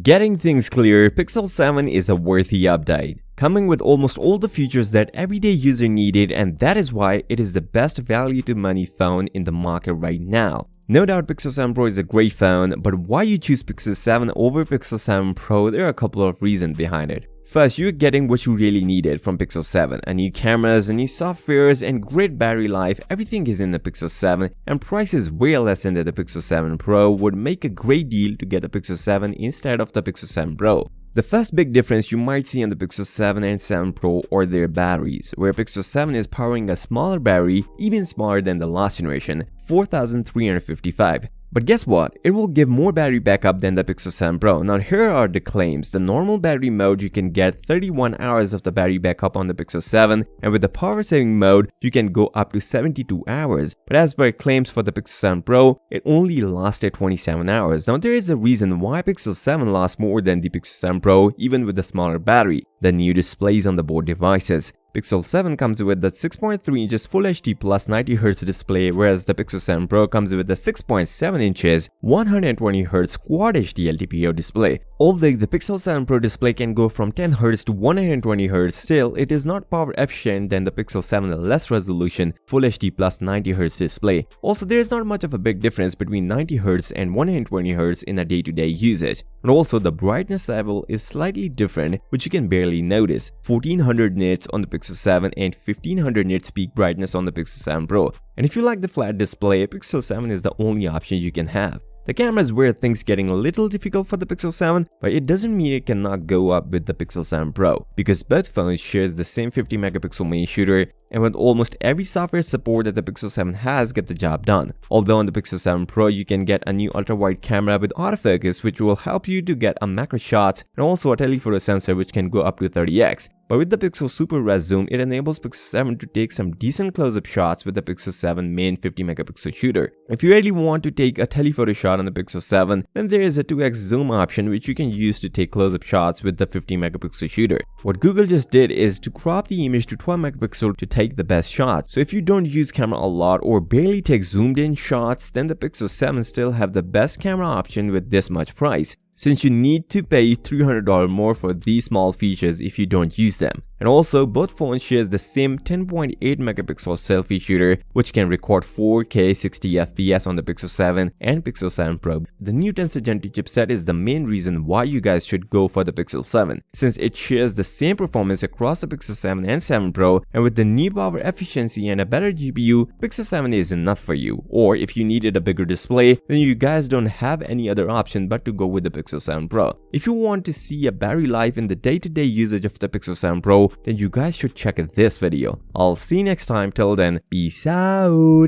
Getting things clear, Pixel 7 is a worthy update, coming with almost all the features that everyday user needed, and that is why it is the best value to money phone in the market right now. No doubt Pixel 7 Pro is a great phone, but why you choose Pixel 7 over Pixel 7 Pro, there are a couple of reasons behind it. First, you're getting what you really needed from Pixel 7, a new cameras, a new softwares, and great battery life. Everything is in the Pixel 7, and price is way less than the Pixel 7 Pro would make a great deal to get the Pixel 7 instead of the Pixel 7 Pro. The first big difference you might see on the Pixel 7 and 7 Pro are their batteries, where Pixel 7 is powering a smaller battery, even smaller than the last generation, 4355. But guess what? It will give more battery backup than the Pixel 7 Pro. Now here are the claims. The normal battery mode, you can get 31 hours of the battery backup on the Pixel 7, and with the power saving mode, you can go up to 72 hours. But as per claims for the Pixel 7 Pro, it only lasted 27 hours. Now there is a reason why Pixel 7 lasts more than the Pixel 7 Pro even with the smaller battery: the new displays on the both devices. Pixel 7 comes with the 6.3 inches Full HD plus 90Hz display, whereas the Pixel 7 Pro comes with the 6.7 inches 120Hz Quad HD LTPO display. Although the Pixel 7 Pro display can go from 10Hz to 120Hz, still it is not power efficient than the Pixel 7 less resolution Full HD plus 90Hz display. Also, there is not much of a big difference between 90Hz and 120Hz in a day-to-day usage. And also the brightness level is slightly different, which you can barely notice: 1400 nits on the Pixel 7 and 1500 nits peak brightness on the Pixel 7 Pro. And if you like the flat display, Pixel 7 is the only option you can have. The camera is where things getting a little difficult for the Pixel 7, but it doesn't mean it cannot go up with the Pixel 7 Pro, because both phones shares the same 50 megapixel main shooter, and with almost every software support that the Pixel 7 has, get the job done. Although on the Pixel 7 Pro you can get a new ultra-wide camera with autofocus, which will help you to get a macro shots, and also a telephoto sensor which can go up to 30x. But with the Pixel Super Res Zoom, it enables Pixel 7 to take some decent close-up shots with the Pixel 7 main 50 megapixel shooter. If you really want to take a telephoto shot on the Pixel 7, then there is a 2x zoom option which you can use to take close-up shots with the 50 megapixel shooter. What Google just did is to crop the image to 12 megapixel to take the best shots. So if you don't use camera a lot or barely take zoomed in shots, then the Pixel 7 still have the best camera option with this much price, since you need to pay $300 more for these small features if you don't use them. And also, both phones share the same 10.8 megapixel selfie shooter, which can record 4K 60 FPS on the Pixel 7 and Pixel 7 Pro. The new Tensor Gen 2 chipset is the main reason why you guys should go for the Pixel 7, since it shares the same performance across the Pixel 7 and 7 Pro, and with the new power efficiency and a better GPU, Pixel 7 is enough for you. Or if you needed a bigger display, then you guys don't have any other option but to go with the Pixel 7 Pro. If you want to see a battery life in the day-to-day usage of the Pixel 7 Pro, then you guys should check this video. I'll see you next time. Till then, peace out.